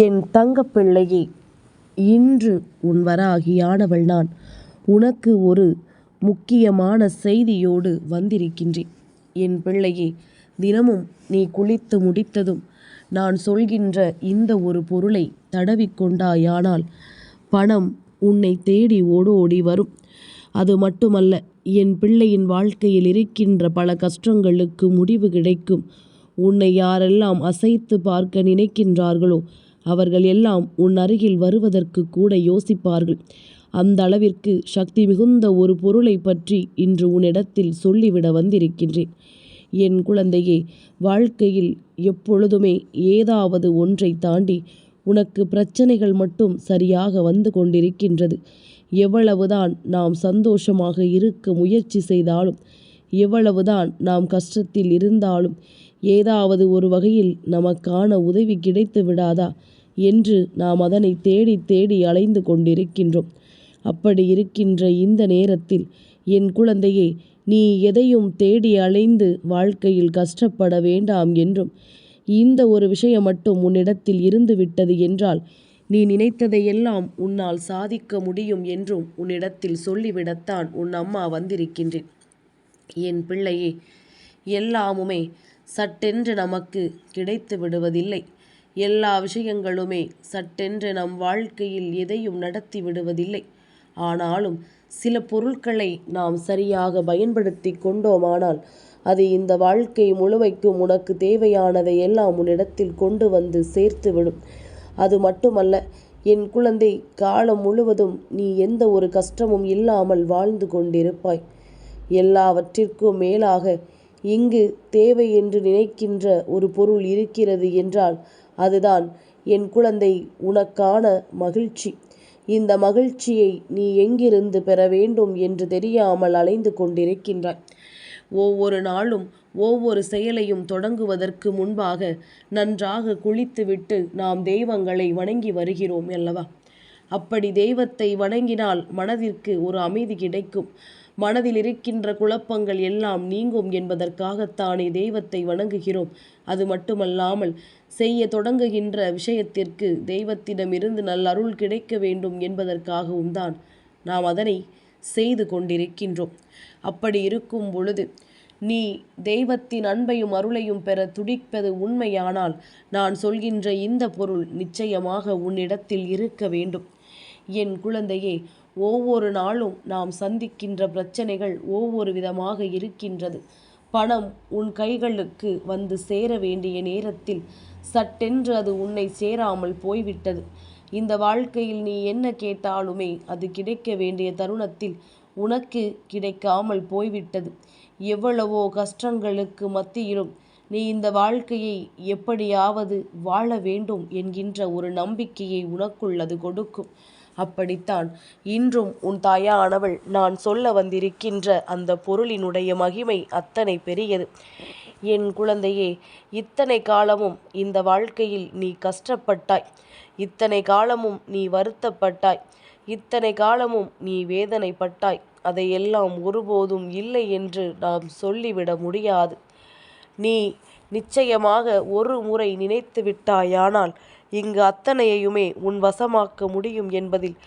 என் தங்கப்பிள்ளையே, இன்று உன் வராகியானவள் நான். உனக்கு ஒரு முக்கியமான செய்தியோடு வந்திருக்கின்றேன். என் பிள்ளையே, தினமும் நீ குளித்து முடித்ததும் நான் சொல்கின்ற இந்த ஒரு பொருளை தடவிக்கொண்டாயானால் பணம் உன்னை தேடி ஓடோடி வரும். அது மட்டுமல்ல, என் பிள்ளையின் வாழ்க்கையில் இருக்கின்ற பல கஷ்டங்களுக்கு முடிவு கிடைக்கும். உன்னை யாரெல்லாம் அசைத்து பார்க்க நினைக்கின்றார்களோ அவர்கள் எல்லாம் உன் அருகில் வருவதற்கு கூட யோசிப்பார்கள். அந்த அளவிற்கு சக்தி மிகுந்த ஒரு பொருளை பற்றி இன்று உன்னிடத்தில் சொல்லிவிட வந்திருக்கின்றேன். என் குழந்தையே, வாழ்க்கையில் எப்பொழுதுமே ஏதாவது ஒன்றை தாண்டி உனக்கு பிரச்சனைகள் மட்டும் சரியாக வந்து கொண்டிருக்கின்றது. எவ்வளவுதான் நாம் சந்தோஷமாக இருக்க முயற்சி செய்தாலும், எவ்வளவுதான் நாம் கஷ்டத்தில் இருந்தாலும், ஏதாவது ஒரு வகையில் நமக்கான உதவி கிடைத்து விடாதா என்று நாம் அதனை தேடி தேடி அலைந்து கொண்டிருக்கின்றோம். அப்படி இருக்கின்ற இந்த நேரத்தில் என் குழந்தையே, நீ எதையும் தேடி அலைந்து வாழ்க்கையில் கஷ்டப்பட வேண்டாம் என்றும், இந்த ஒரு விஷயம் மட்டும் உன்னிடத்தில் இருந்து விட்டது என்றால் நீ நினைத்ததையெல்லாம் உன்னால் சாதிக்க முடியும் என்றும் உன்னிடத்தில் சொல்லிவிடத்தான் உன் அம்மா வந்திருக்கின்றேன். என் பிள்ளையே, எல்லாமுமே சட்டென்று நமக்கு கிடைத்து விடுவதில்லை. எல்லா விஷயங்களுமே சட்டென்று நம் வாழ்க்கையில் எதையும் நடத்தி விடுவதில்லை. ஆனாலும் சில பொருட்களை நாம் சரியாக பயன்படுத்தி கொண்டோமானால் அது இந்த வாழ்க்கை முழுமைக்கும் உனக்கு தேவையானதை எல்லாம் உன்னிடத்தில் கொண்டு வந்து சேர்த்துவிடும். அது மட்டுமல்ல என் குழந்தை, காலம் முழுவதும் நீ எந்த ஒரு கஷ்டமும் இல்லாமல் வாழ்ந்து கொண்டிருப்பாய். எல்லாவற்றிற்கும் மேலாக இங்கு தேவை என்று நினைக்கின்ற ஒரு பொருள் இருக்கிறது என்றால் அதுதான் என் குழந்தை உனக்கான மகிழ்ச்சி. இந்த மகிழ்ச்சியை நீ எங்கிருந்து பெற வேண்டும் என்று தெரியாமல் அலைந்து கொண்டிருக்கின்றாய். ஒவ்வொரு நாளும் ஒவ்வொரு செயலையும் தொடங்குவதற்கு முன்பாக நன்றாக குளித்துவிட்டு நாம் தெய்வங்களை வணங்கி வருகிறோம் அல்லவா? அப்படி தெய்வத்தை வணங்கினால் மனதிற்கு ஒரு அமைதி கிடைக்கும். மனதில் இருக்கின்ற குழப்பங்கள் எல்லாம் நீங்கும் என்பதற்காகத்தானே தெய்வத்தை வணங்குகிறோம். அது மட்டுமல்லாமல் செய்ய தொடங்குகின்ற விஷயத்திற்கு தெய்வத்திடமிருந்து நல்லருள் கிடைக்க வேண்டும் என்பதற்காகவும் தான் நாம் அதனை செய்து கொண்டிருக்கின்றோம். அப்படி இருக்கும் பொழுது நீ தெய்வத்தின் அன்பையும் அருளையும் பெற துடிப்பது உண்மையானால் நான் சொல்கின்ற இந்த பொருள் நிச்சயமாக உன்னிடத்தில் இருக்க வேண்டும். என் குழந்தையே, ஒவ்வொரு நாளும் நாம் சந்திக்கின்ற பிரச்சனைகள் ஒவ்வொரு விதமாக இருக்கின்றது. பணம் உன் கைகளுக்கு வந்து சேர வேண்டிய நேரத்தில் சட்டென்று அது உன்னை சேராமல் போய்விட்டது. இந்த வாழ்க்கையில் நீ என்ன கேட்டாலுமே அது கிடைக்க வேண்டிய தருணத்தில் உனக்கு கிடைக்காமல் போய்விட்டது. எவ்வளவோ கஷ்டங்களுக்கு மத்தியிலும் நீ இந்த வாழ்க்கையை எப்படியாவது வாழ வேண்டும் என்கின்ற ஒரு நம்பிக்கையை உனக்குள் அது கொடுக்கும். அப்படித்தான் இன்றும் உன் தாயானவள் நான் சொல்ல வந்திருக்கின்ற அந்த பொருளினுடைய மகிமை அத்தனை பெரியது. என் குழந்தையே, இத்தனை காலமும் இந்த வாழ்க்கையில் நீ கஷ்டப்பட்டாய், இத்தனை காலமும் நீ வருத்தப்பட்டாய், இத்தனை காலமும் நீ வேதனைப்பட்டாய். அதையெல்லாம் ஒருபோதும் இல்லை என்று நாம் சொல்லிவிட முடியாது. நீ நிச்சயமாக ஒரு முறை நினைத்து விட்டாயானால் இங்கு அத்தனையுமே உன் வசமாக்க முடியும் என்பதில்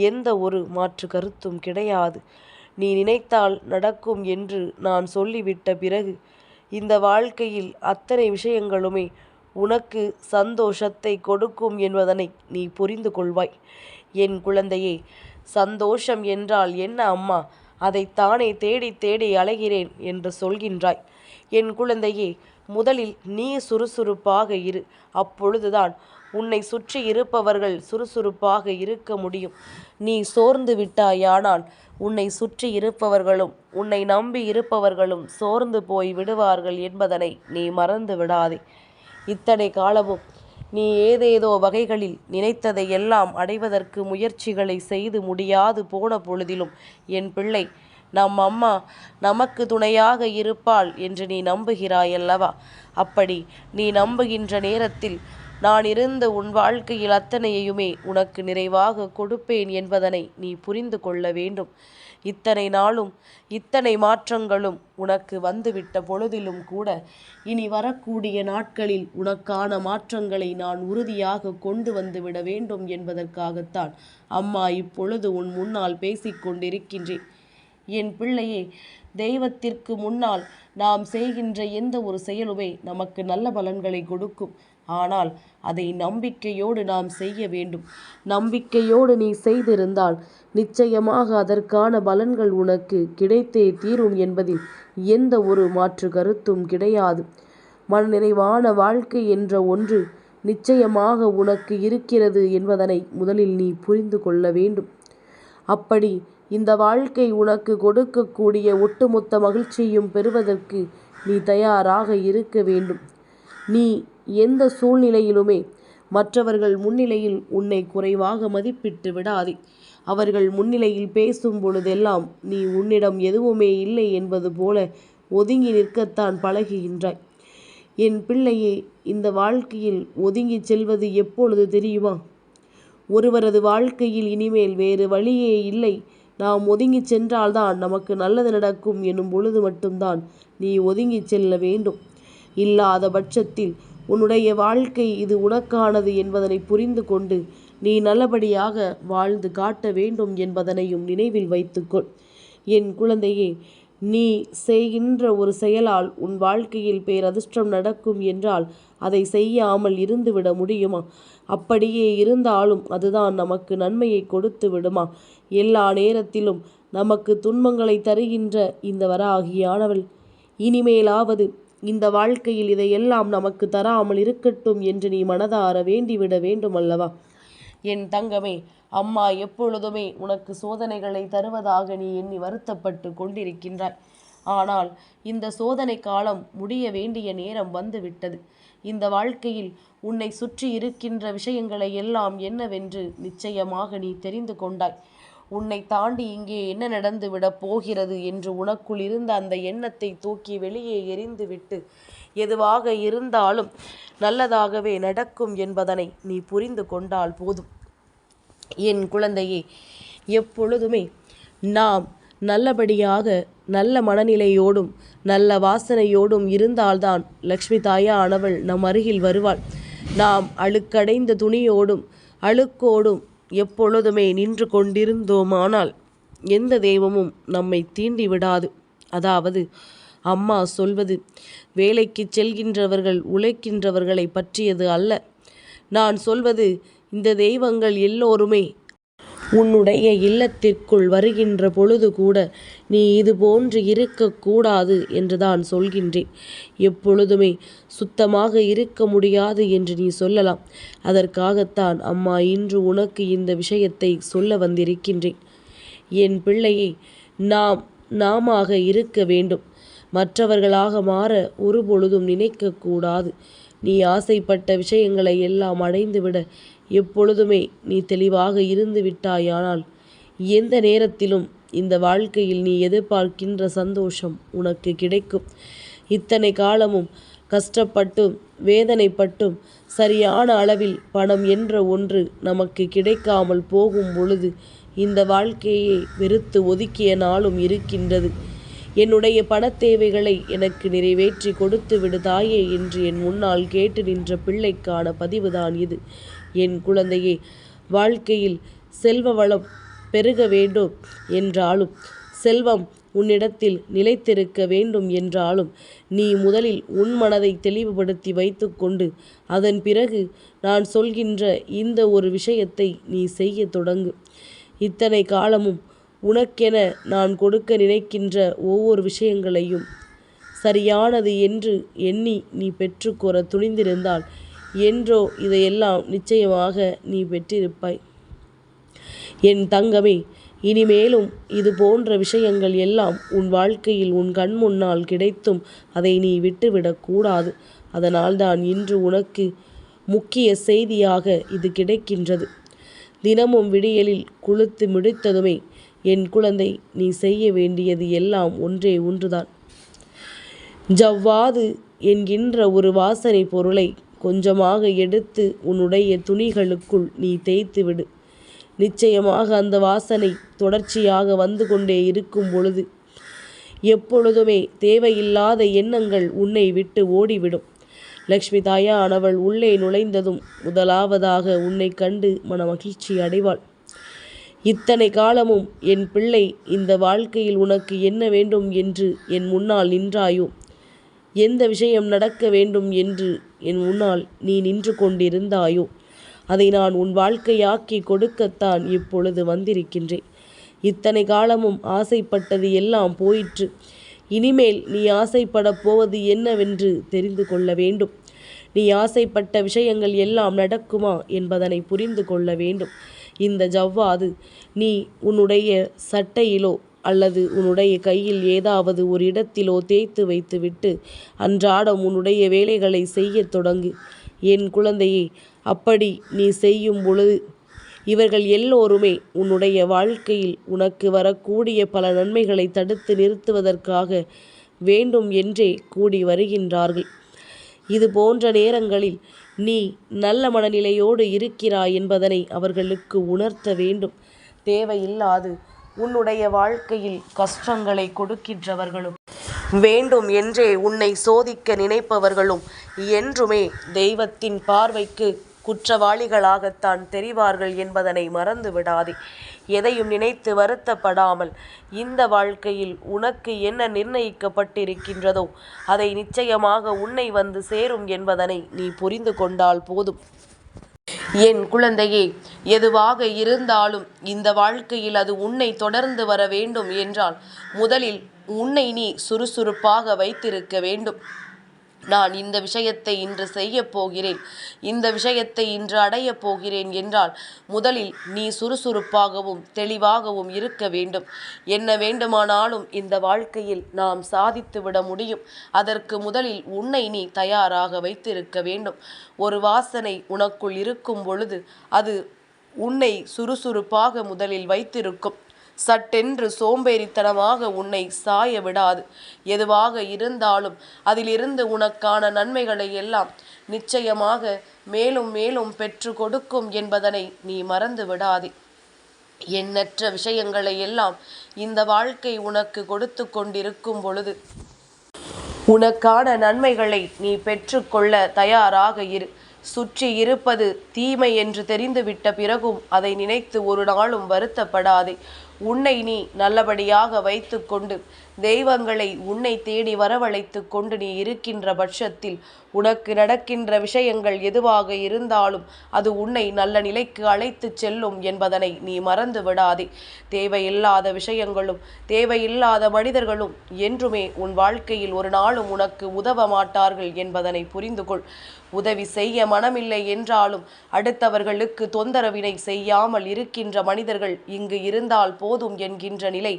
எந்த ஒரு மாற்று கருத்தும் கிடையாது. நீ நினைத்தால் நடக்கும் என்று நான் சொல்லிவிட்ட பிறகு இந்த வாழ்க்கையில் அத்தனை விஷயங்களுமே உனக்கு சந்தோஷத்தை கொடுக்கும் என்பதனை நீ புரிந்து கொள்வாய். என் குழந்தையே, சந்தோஷம் என்றால் என்ன அம்மா, அதைத்தானே தேடி தேடி அலைகிறேன் என்று சொல்கின்றாய். என் குழந்தையே, முதலில் நீ சுறுசுறுப்பாக இரு. அப்பொழுதுதான் உன்னை சுற்றி இருப்பவர்கள் சுறுசுறுப்பாக இருக்க முடியும். நீ சோர்ந்து விட்டாயானால் உன்னை சுற்றி இருப்பவர்களும் உன்னை நம்பி இருப்பவர்களும் சோர்ந்து போய் விடுவார்கள் என்பதனை நீ மறந்து விடாதே. இத்தனை காலமும் நீ ஏதேதோ வகைகளில் நினைத்ததை எல்லாம் அடைவதற்கு முயற்சிகளை செய்து முடியாது போன பொழுதிலும் என் பிள்ளை, நம் அம்மா நமக்கு துணையாக இருப்பாள் என்று நீ நம்புகிறாயல்லவா? அப்படி நீ நம்புகின்ற நேரத்தில் நான் இருந்து உன் வாழ்க்கையில் அத்தனையுமே உனக்கு நிறைவாக கொடுப்பேன் என்பதனை நீ புரிந்து கொள்ள வேண்டும். இத்தனை நாளும் இத்தனை மாற்றங்களும் உனக்கு வந்துவிட்ட பொழுதிலும் கூட இனி வரக்கூடிய நாட்களில் உனக்கான மாற்றங்களை நான் உறுதியாக கொண்டு வந்துவிட வேண்டும் என்பதற்காகத்தான் அம்மா இப்பொழுது உன் முன்னால் பேசிக்கொண்டிருக்கின்றேன். என் பிள்ளையே, தெய்வத்திற்கு முன்னால் நாம் செய்கின்ற எந்த ஒரு செயலுமே நமக்கு நல்ல பலன்களை கொடுக்கும். ஆனால் அதை நம்பிக்கையோடு நாம் செய்ய வேண்டும். நம்பிக்கையோடு நீ செய்திருந்தால் நிச்சயமாக அதற்கான பலன்கள் உனக்கு கிடைத்தே தீரும் என்பதில் எந்த ஒரு மாற்று கருத்தும் கிடையாது. மனநிறைவான வாழ்க்கை என்ற ஒன்று நிச்சயமாக உனக்கு இருக்கிறது என்பதனை முதலில் நீ புரிந்து கொள்ள வேண்டும். அப்படி இந்த வாழ்க்கை உனக்கு கொடுக்கக்கூடிய ஒட்டுமொத்த மகிழ்ச்சியும் பெறுவதற்கு நீ தயாராக இருக்க வேண்டும். நீ எந்த சூழ்நிலையிலுமே மற்றவர்கள் முன்னிலையில் உன்னை குறைவாக மதிப்பிட்டு விடாதே. அவர்கள் முன்னிலையில் பேசும் பொழுதெல்லாம் நீ உன்னிடம் எதுவுமே இல்லை என்பது போல ஒதுங்கி நிற்கத்தான் பழகுகின்றாய். என் பிள்ளையே, இந்த வாழ்க்கையில் ஒதுங்கி செல்வது எப்பொழுது தெரியுமா? ஒருவரது வாழ்க்கையில் இனிமேல் வேறு வழியே இல்லை, நாம் ஒதுங்கி சென்றால்தான் நமக்கு நல்லது நடக்கும் எனும் பொழுது மட்டும்தான் நீ ஒதுங்கி செல்ல வேண்டும். இல்லாத பட்சத்தில் உன்னுடைய வாழ்க்கை இது உனக்கானது என்பதனை புரிந்து கொண்டு நீ நல்லபடியாக வாழ்ந்து காட்ட வேண்டும் என்பதனையும் நினைவில் வைத்துக்கொள். என் குழந்தையே, நீ செய்கின்ற ஒரு செயலால் உன் வாழ்க்கையில் பேரதிர்ஷ்டம் நடக்கும் என்றால் அதை செய்யாமல் இருந்துவிட முடியுமா? அப்படியே இருந்தாலும் அதுதான் நமக்கு நன்மையை கொடுத்து விடுமா? எல்லா நேரத்திலும் நமக்கு துன்பங்களை தருகின்ற இந்த வராகியானவள் இனிமேலாவது இந்த வாழ்க்கையில் இதையெல்லாம் நமக்கு தராமல் இருக்கட்டும் என்று நீ மனதார வேண்டிவிட வேண்டும் அல்லவா? என் தங்கமே, அம்மா எப்பொழுதுமே உனக்கு சோதனைகளை தருவதாக நீ எண்ணி வருத்தப்பட்டு கொண்டிருக்கின்றாய். ஆனால் இந்த சோதனை காலம் முடிய வேண்டிய நேரம் வந்துவிட்டது. இந்த வாழ்க்கையில் உன்னை சுற்றி இருக்கின்ற விஷயங்களை எல்லாம் என்னவென்று நிச்சயமாக நீ தெரிந்து கொண்டாய். உன்னை தாண்டி இங்கே என்ன நடந்துவிடப் போகிறது என்று உனக்குள் இருந்த அந்த எண்ணத்தை தூக்கி வெளியே எறிந்துவிட்டு எதுவாக இருந்தாலும் நல்லதாகவே நடக்கும் என்பதனை நீ புரிந்து கொண்டால் போதும். என் குழந்தையே, எப்பொழுதுமே நாம் நல்லபடியாக நல்ல மனநிலையோடும் நல்ல வாசனையோடும் இருந்தால்தான் லக்ஷ்மி தாயானவள் நம் அருகில் வருவாள். நாம் அழுக்கடைந்த துணியோடும் அழுக்கோடும் எப்பொழுதுமே நின்று கொண்டிருந்தோமானால் எந்த தெய்வமும் நம்மை தீண்டி விடாது. அதாவது அம்மா சொல்வது வேலைக்கு செல்கின்றவர்கள் உழைக்கின்றவர்களை பற்றியது அல்ல. நான் சொல்வது இந்த தெய்வங்கள் எல்லோருமே உன்னுடைய இல்லத்திற்குள் வருகின்ற பொழுது கூட நீ இது போன்று இருக்கக்கூடாது என்றுதான் சொல்கின்றேன். எப்பொழுதுமே சுத்தமாக இருக்க முடியாது என்று நீ சொல்லலாம். அதற்காகத்தான் அம்மா இன்று உனக்கு இந்த விஷயத்தை சொல்ல வந்திருக்கின்றேன். என் பிள்ளையை, நாமாக இருக்க வேண்டும். மற்றவர்களாக மாற ஒரு பொழுதும் நினைக்கக்கூடாது. நீ ஆசைப்பட்ட விஷயங்களை எல்லாம் அடைந்துவிட எப்பொழுதுமே நீ தெளிவாக இருந்து விட்டாயானால் எந்த நேரத்திலும் இந்த வாழ்க்கையில் நீ எதிர்பார்க்கின்ற சந்தோஷம் உனக்கு கிடைக்கும். இத்தனை காலமும் கஷ்டப்பட்டும் வேதனைப்பட்டும் சரியான அளவில் பணம் என்ற ஒன்று நமக்கு கிடைக்காமல் போகும் பொழுது இந்த வாழ்க்கையை வெறுத்து ஒதுக்கிய நாளும் இருக்கின்றது. என்னுடைய பணத்தேவைகளை எனக்கு நிறைவேற்றி கொடுத்து விடு தாயே என்று என் முன்னால் கேட்டு நின்ற பிள்ளைக்கான பதிவுதான் இது. என் குழந்தையே, வாழ்க்கையில் செல்வ வளம் பெருக வேண்டும் என்றாலும் செல்வம் உன்னிடத்தில் நிலைத்திருக்க வேண்டும் என்றாலும் நீ முதலில் உன் மனதை தெளிவுபடுத்தி வைத்துக்கொண்டு அதன் பிறகு நான் சொல்கின்ற இந்த ஒரு விஷயத்தை நீ செய்ய தொடங்கு. இத்தனை காலமும் உனக்கென நான் கொடுக்க நினைக்கின்ற ஒவ்வொரு விஷயங்களையும் சரியானது என்று எண்ணி நீ பெற்றுக்கொற துணிந்திருந்தால் என்றோ இதையெல்லாம் நிச்சயமாக நீ பெற்றிருப்பாய். என் தங்கமே, இனிமேலும் இது போன்ற விஷயங்கள் எல்லாம் உன் வாழ்க்கையில் உன் கண் முன்னால் கிடைத்தும் அதை நீ விட்டுவிடக்கூடாது. அதனால்தான் இன்று உனக்கு முக்கிய செய்தியாக இது கிடைக்கின்றது. தினமும் விடியலில் குளித்து முடித்ததுமே என் குழந்தை, நீ செய்ய வேண்டியது எல்லாம் ஒன்றே ஒன்றுதான். ஜவ்வாது என்கின்ற ஒரு வாசனை பொருளை கொஞ்சமாக எடுத்து உன்னுடைய துணிகளுக்குள் நீ தேய்த்து விடு. நிச்சயமாக அந்த வாசனை தொடர்ச்சியாக வந்து கொண்டே இருக்கும் பொழுது எப்பொழுதுமே தேவையில்லாத எண்ணங்கள் உன்னை விட்டு ஓடிவிடும். லக்ஷ்மி தாயானவள் உள்ளே நுழைந்ததும் முதலாவதாக உன்னை கண்டு மன மகிழ்ச்சி அடைவாள். இத்தனை காலமும் என் பிள்ளை, இந்த வாழ்க்கையில் உனக்கு என்ன வேண்டும் என்று என் முன்னால் நின்றாயோ, எந்த விஷயம் நடக்க வேண்டும் என்று என் முன்னால் நீ நின்று கொண்டிருந்தாயோ, அதை நான் உன் வாழ்க்கையாக்கி கொடுக்கத்தான் இப்பொழுது வந்திருக்கின்றேன். இத்தனை காலமும் ஆசைப்பட்டது எல்லாம் போயிற்று. இனிமேல் நீ ஆசைப்படப் போவது என்னவென்று தெரிந்து கொள்ள வேண்டும். நீ ஆசைப்பட்ட விஷயங்கள் எல்லாம் நடக்குமா என்பதனை புரிந்து கொள்ள வேண்டும். இந்த ஜவ்வாது நீ உன்னுடைய சட்டையிலோ அல்லது உன்னுடைய கையில் ஏதாவது ஒரு இடத்திலோ தேய்த்து வைத்துவிட்டு அன்றாடம் உன்னுடைய வேலைகளை செய்ய தொடங்கு. என் குழந்தையே, அப்படி நீ செய்யும் பொழுது இவர்கள் எல்லோருமே உன்னுடைய வாழ்க்கையில் உனக்கு வரக்கூடிய பல நன்மைகளை தடுத்து நிறுத்துவதற்காக வேண்டும் என்றே கூடி வருகின்றார்கள். இது போன்ற நேரங்களில் நீ நல்ல மனநிலையோடு இருக்கிறாய் என்பதனை அவர்களுக்கு உணர்த்த வேண்டும். தேவையில்லாது உன்னுடைய வாழ்க்கையில் கஷ்டங்களை கொடுக்கின்றவர்களும் வேண்டும் என்றே உன்னை சோதிக்க நினைப்பவர்களும் என்றுமே தெய்வத்தின் பார்வைக்கு குற்றவாளிகளாகத்தான் தெரிவார்கள் என்பதனை மறந்து விடாதே. எதையும் நினைத்து வருத்தப்படாமல் இந்த வாழ்க்கையில் உனக்கு என்ன நிர்ணயிக்கப்பட்டிருக்கின்றதோ அதை நிச்சயமாக உன்னை வந்து சேரும் என்பதனை நீ புரிந்து கொண்டால் போதும். என் குழந்தையே, எதுவாக இருந்தாலும் இந்த வாழ்க்கையில் அது உன்னை தொடர்ந்து வர வேண்டும் என்றால் முதலில் உன்னை நீ சுறுசுறுப்பாக வைத்திருக்க வேண்டும். நான் இந்த விஷயத்தை இன்று செய்ய போகிறேன், இந்த விஷயத்தை இன்று அடையப் போகிறேன் என்றால் முதலில் நீ சுறுசுறுப்பாகவும் தெளிவாகவும் இருக்க வேண்டும். என்ன வேண்டுமானாலும் இந்த வாழ்க்கையில் நாம் சாதித்து விட முடியும். அதற்கு முதலில் உன்னை நீ தயாராக வைத்திருக்க வேண்டும். ஒரு வாசனை உனக்குள் இருக்கும் பொழுது அது உன்னை சுறுசுறுப்பாக முதலில் வைத்திருக்கும். சட்டென்று சோம்பேறித்தனமாக உன்னை சாய விடாது. எதுவாக இருந்தாலும் அதிலிருந்து உனக்கான நன்மைகளை எல்லாம் நிச்சயமாக மேலும் மேலும் பெற்று கொடுக்கும் என்பதனை நீ மறந்து விடாதே. எண்ணற்ற விஷயங்களை எல்லாம் இந்த வாழ்க்கை உனக்கு கொடுத்து கொண்டிருக்கும் பொழுது உனக்கான நன்மைகளை நீ பெற்றுக்கொள்ள தயாராக இரு. சுற்றி இருப்பது தீமை என்று தெரிந்துவிட்ட பிறகும் அதை நினைத்து ஒரு நாளும் வருத்தப்படாதே. உன்னை நீ நல்லபடியாக வைத்து கொண்டு தெய்வங்களை உன்னை தேடி வரவழைத்து கொண்டு நீ இருக்கின்ற பட்சத்தில் உனக்கு நடக்கின்ற விஷயங்கள் எதுவாக இருந்தாலும் அது உன்னை நல்ல நிலைக்கு அழைத்து செல்லும் என்பதனை நீ மறந்து விடாதே. தேவையில்லாத விஷயங்களும் தேவையில்லாத மனிதர்களும் என்றுமே உன் வாழ்க்கையில் ஒரு நாளும் உனக்கு உதவ மாட்டார்கள் என்பதனை புரிந்து கொள். உதவி செய்ய மனமில்லை என்றாலும் அடுத்தவர்களுக்கு தொந்தரவினை செய்யாமல் இருக்கின்ற மனிதர்கள் இங்கு இருந்தால் போதும் என்கின்ற நிலை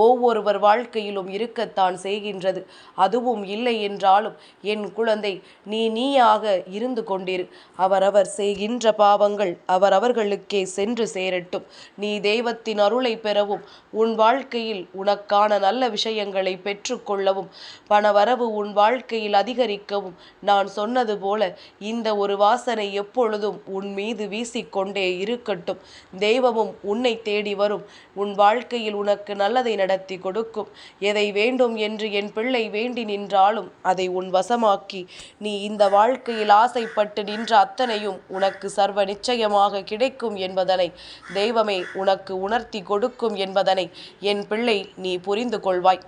ஒவ்வொருவர் வாழ்க்கையிலும் இருக்கத்தான் செய்கின்றது. அதுவும் இல்லை என்றாலும் என் குழந்தை, நீயாக இருந்து கொண்டிரு. அவரவர் செய்கின்ற பாவங்கள் அவரவர்களுக்கே சென்று சேரட்டும். நீ தெய்வத்தின் அருளை பெறவும் உன் வாழ்க்கையில் உனக்கான நல்ல விஷயங்களை பெற்றுக்கொள்ளவும் பணவரவு உன் வாழ்க்கையில் அதிகரிக்கவும் நான் சொன்னது போல இந்த ஒரு வாசனை எப்பொழுதும் உன் மீது வீசிக்கொண்டே இருக்கட்டும். தெய்வமும் உன்னை தேடி வரும். உன் வாழ்க்கையில் உனக்கு நல்லதை நடத்தி கொடுக்கும். எதை வேண்டும் என்று என் பிள்ளை வேண்டி நின்றாலும் அதை உன் வசமாக்கி நீ இந்த வாழ்க்கையில் ஆசைப்பட்டு நின்ற அத்தனையும் உனக்கு சர்வ நிச்சயமாக கிடைக்கும் என்பதனை தெய்வமே உனக்கு உணர்த்தி கொடுக்கும் என்பதனை என் பிள்ளை நீ புரிந்து கொள்வாய்.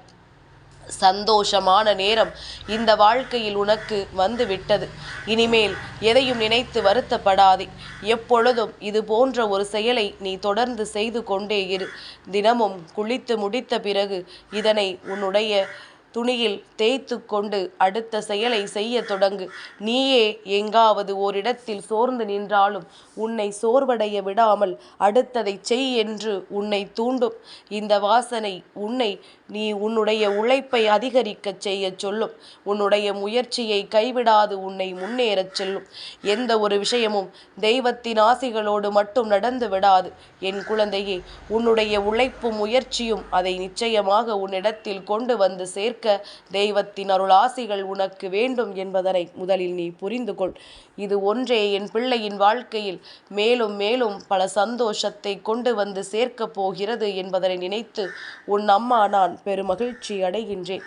சந்தோஷமான நேரம் இந்த வாழ்க்கையில் உனக்கு வந்து விட்டது. இனிமேல் எதையும் நினைத்து வருத்தப்படாதே. எப்பொழுதும் இது போன்ற ஒரு செயலை நீ தொடர்ந்து செய்து கொண்டே இரு. தினமும் குளித்து முடித்த பிறகு இதனை உன்னுடைய துணியில் தேய்த்து கொண்டு அடுத்த செயலை செய்ய தொடங்கு. நீயே எங்காவது ஓரிடத்தில் சோர்ந்து நின்றாலும் உன்னை சோர்வடைய விடாமல் அடுத்ததை செய் என்று உன்னை தூண்டும். இந்த வாசனை நீ உன்னுடைய உழைப்பை அதிகரிக்கச் செய்ய சொல்லும். உன்னுடைய முயற்சியை கைவிடாது உன்னை முன்னேறச் செல்லும். எந்த ஒரு விஷயமும் தெய்வத்தின் ஆசிகளோடு மட்டும் நடந்து விடாது என் குழந்தையே. உன்னுடைய உழைப்பும் முயற்சியும் அதை நிச்சயமாக உன்னிடத்தில் கொண்டு வந்து சேர்க்கும். சேர்க்க தெய்வத்தின் அருள் ஆசிகள் உனக்கு வேண்டும் என்பதனை முதலில் நீ புரிந்து கொள். இது ஒன்றே என் பிள்ளையின் வாழ்க்கையில் மேலும் மேலும் பல சந்தோஷத்தை கொண்டு வந்து சேர்க்கப் போகிறது என்பதனை நினைத்து உன் அம்மா நான் பெருமகிழ்ச்சி அடைகின்றேன்.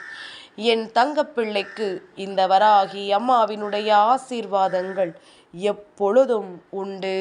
என் தங்கப்பிள்ளைக்கு இந்த வராகி அம்மாவினுடைய ஆசீர்வாதங்கள் எப்பொழுதும் உண்டு.